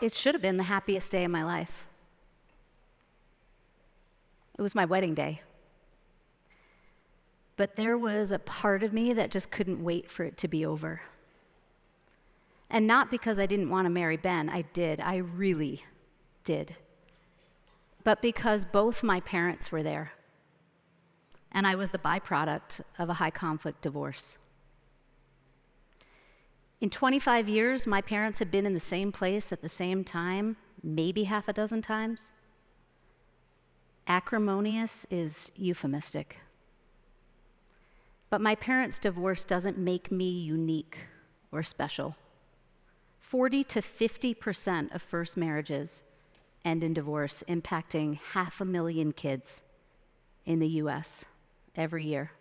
it should have been the happiest day of my life. It was my wedding day. But there was a part of me that just couldn't wait for it to be over. And not because I didn't want to marry Ben. I did. I really did. But because both my parents were there. And I was the byproduct of a high-conflict divorce. In 25 years, my parents had been in the same place at the same time, maybe half a dozen times. Acrimonious is euphemistic. But my parents' divorce doesn't make me unique or special. 40 to 50% of first marriages end in divorce, impacting 500,000 kids in the US every year.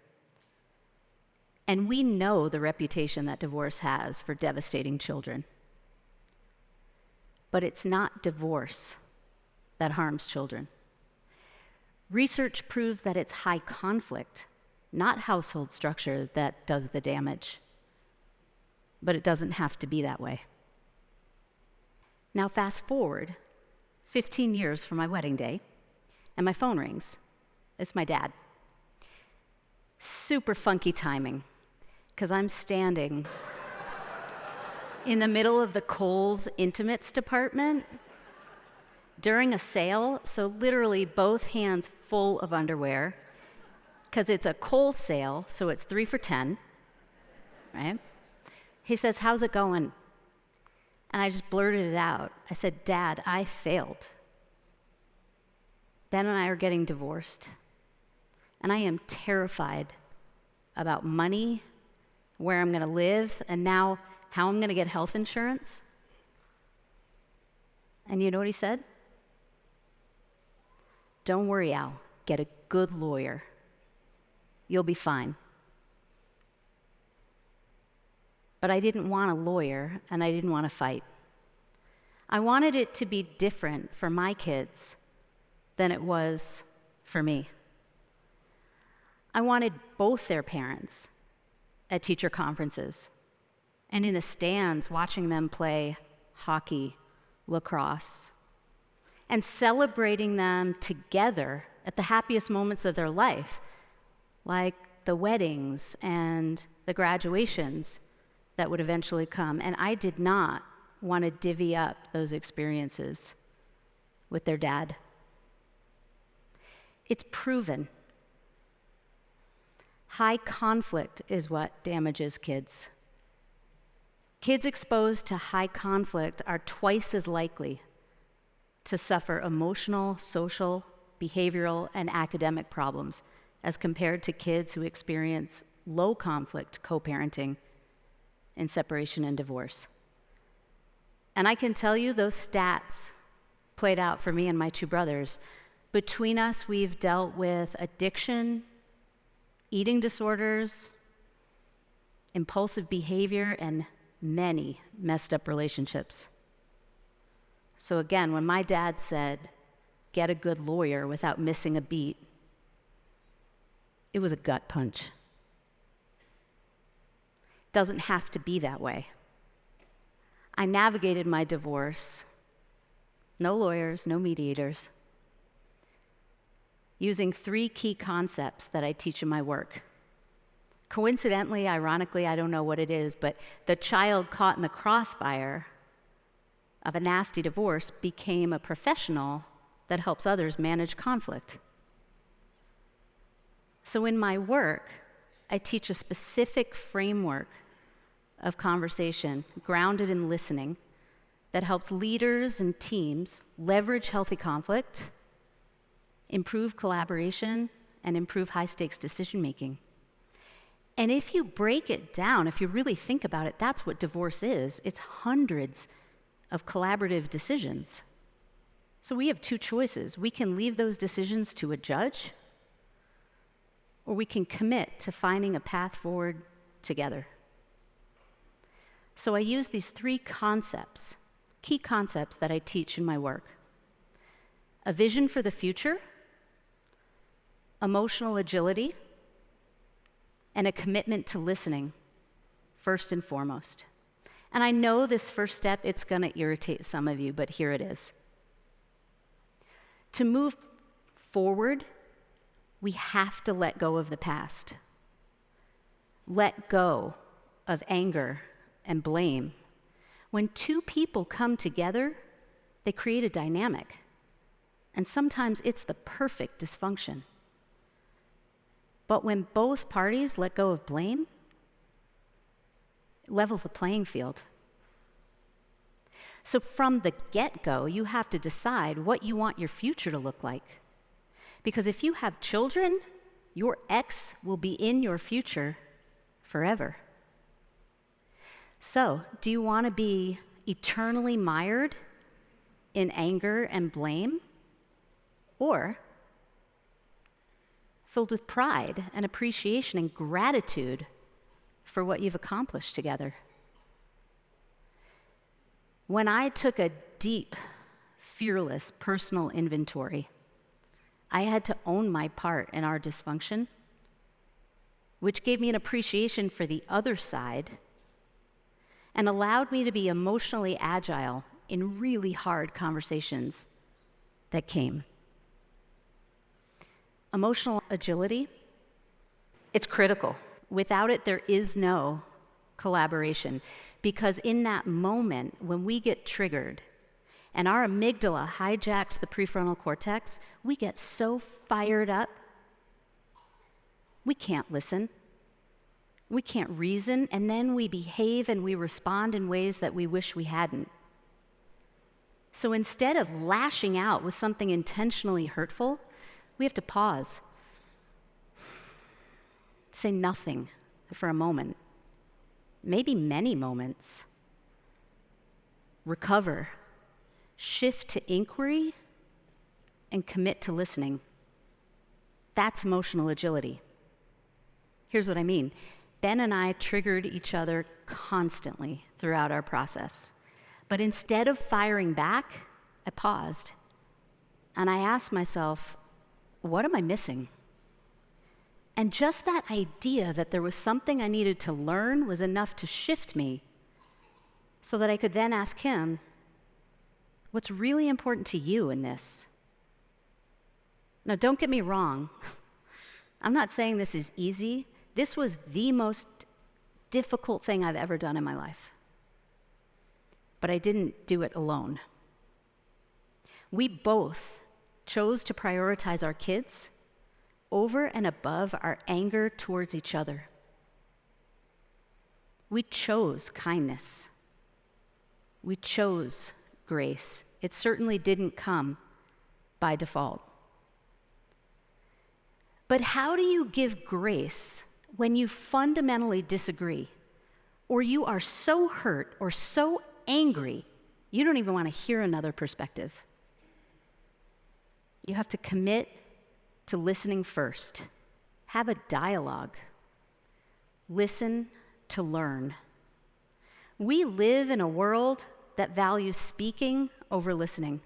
And we know the reputation that divorce has for devastating children. But it's not divorce that harms children. Research proves that it's high conflict, not household structure, that does the damage. But it doesn't have to be that way. Now fast forward 15 years from my wedding day, and my phone rings. It's my dad. Super funky timing, because I'm standing in the middle of the Kohl's intimates department during a sale, so literally both hands full of underwear, because it's a Kohl's sale, so it's 3 for $10, right? He says, "How's it going?" And I just blurted it out. I said, "Dad, I failed. Ben and I are getting divorced, and I am terrified about money, where I'm gonna live, and now how I'm gonna get health insurance." And you know what he said? "Don't worry, Al, get a good lawyer. You'll be fine." But I didn't want a lawyer, and I didn't want to fight. I wanted it to be different for my kids than it was for me. I wanted both their parents at teacher conferences and in the stands watching them play hockey, lacrosse, and celebrating them together at the happiest moments of their life, like the weddings and the graduations that would eventually come. And I did not want to divvy up those experiences with their dad. It's proven. High conflict is what damages kids. Kids exposed to high conflict are twice as likely to suffer emotional, social, behavioral, and academic problems as compared to kids who experience low conflict co-parenting in separation and divorce. And I can tell you those stats played out for me and my two brothers. Between us, we've dealt with addiction, eating disorders, impulsive behavior, and many messed up relationships. So again, when my dad said, "Get a good lawyer," without missing a beat, it was a gut punch. Doesn't have to be that way. I navigated my divorce, no lawyers, no mediators, using 3 key concepts that I teach in my work. Coincidentally, ironically, I don't know what it is, but the child caught in the crossfire of a nasty divorce became a professional that helps others manage conflict. So in my work, I teach a specific framework of conversation grounded in listening that helps leaders and teams leverage healthy conflict, improve collaboration, and improve high-stakes decision-making. And if you break it down, if you really think about it, that's what divorce is. It's hundreds of collaborative decisions. So we have 2 choices. We can leave those decisions to a judge, or we can commit to finding a path forward together. So I use these 3 concepts, key concepts that I teach in my work. A vision for the future, emotional agility, and a commitment to listening, first and foremost. And I know this first step, it's going to irritate some of you, but here it is. To move forward, we have to let go of the past. Let go of anger and blame. When two people come together, they create a dynamic. And sometimes it's the perfect dysfunction. But when both parties let go of blame, it levels the playing field. So from the get-go, you have to decide what you want your future to look like. Because if you have children, your ex will be in your future forever. So, do you want to be eternally mired in anger and blame? Or filled with pride and appreciation and gratitude for what you've accomplished together? When I took a deep, fearless personal inventory, I had to own my part in our dysfunction, which gave me an appreciation for the other side and allowed me to be emotionally agile in really hard conversations that came. Emotional agility, it's critical. Without it, there is no collaboration. Because in that moment, when we get triggered and our amygdala hijacks the prefrontal cortex, we get so fired up, we can't listen, we can't reason, and then we behave and we respond in ways that we wish we hadn't. So instead of lashing out with something intentionally hurtful, we have to pause, say nothing for a moment, maybe many moments, recover, shift to inquiry, and commit to listening. That's emotional agility. Here's what I mean. Ben and I triggered each other constantly throughout our process. But instead of firing back, I paused and I asked myself, what am I missing? And just that idea that there was something I needed to learn was enough to shift me so that I could then ask him, what's really important to you in this? Now, don't get me wrong. I'm not saying this is easy. This was the most difficult thing I've ever done in my life. But I didn't do it alone. We both chose to prioritize our kids over and above our anger towards each other. We chose kindness. We chose grace. It certainly didn't come by default. But how do you give grace when you fundamentally disagree, or you are so hurt or so angry, you don't even want to hear another perspective? You have to commit to listening first. Have a dialogue. Listen to learn. We live in a world that values speaking over listening.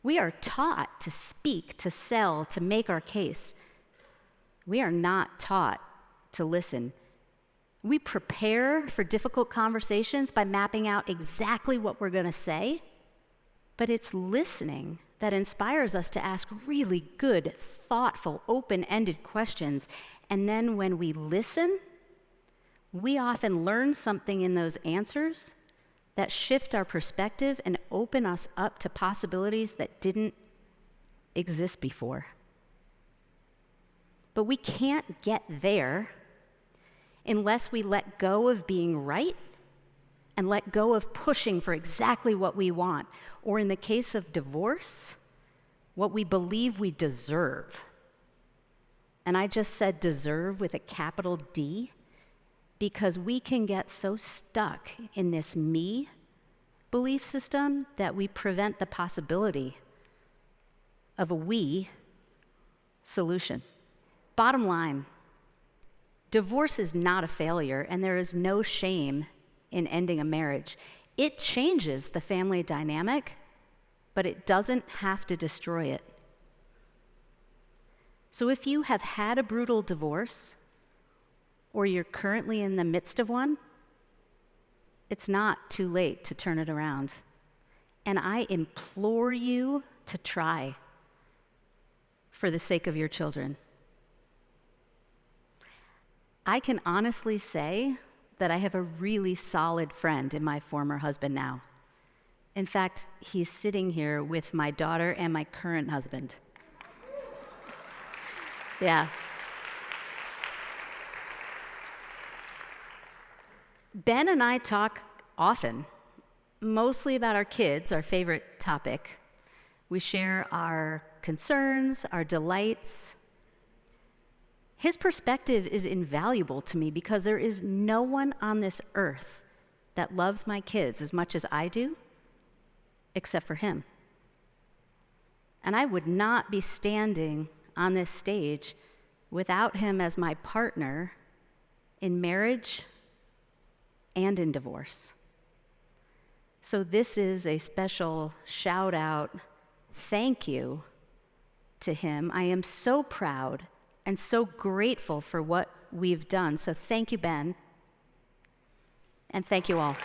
We are taught to speak, to sell, to make our case. We are not taught to listen. We prepare for difficult conversations by mapping out exactly what we're going to say, but it's listening that inspires us to ask really good, thoughtful, open-ended questions. And then when we listen, we often learn something in those answers that shift our perspective and open us up to possibilities that didn't exist before. But we can't get there unless we let go of being right and let go of pushing for exactly what we want, or in the case of divorce, what we believe we deserve. And I just said deserve with a capital D because we can get so stuck in this me belief system that we prevent the possibility of a we solution. Bottom line, divorce is not a failure, and there is no shame in ending a marriage. It changes the family dynamic, but it doesn't have to destroy it. So if you have had a brutal divorce, or you're currently in the midst of one, It's not too late to turn it around. And I implore you to try for the sake of your children. I can honestly say that I have a really solid friend in my former husband now. In fact, he's sitting here with my daughter and my current husband. Yeah. Ben and I talk often, mostly about our kids, our favorite topic. We share our concerns, our delights. His perspective is invaluable to me because there is no one on this earth that loves my kids as much as I do, except for him. And I would not be standing on this stage without him as my partner in marriage and in divorce. So this is a special shout out, thank you to him. I am so proud and so grateful for what we've done. So thank you, Ben, and thank you all.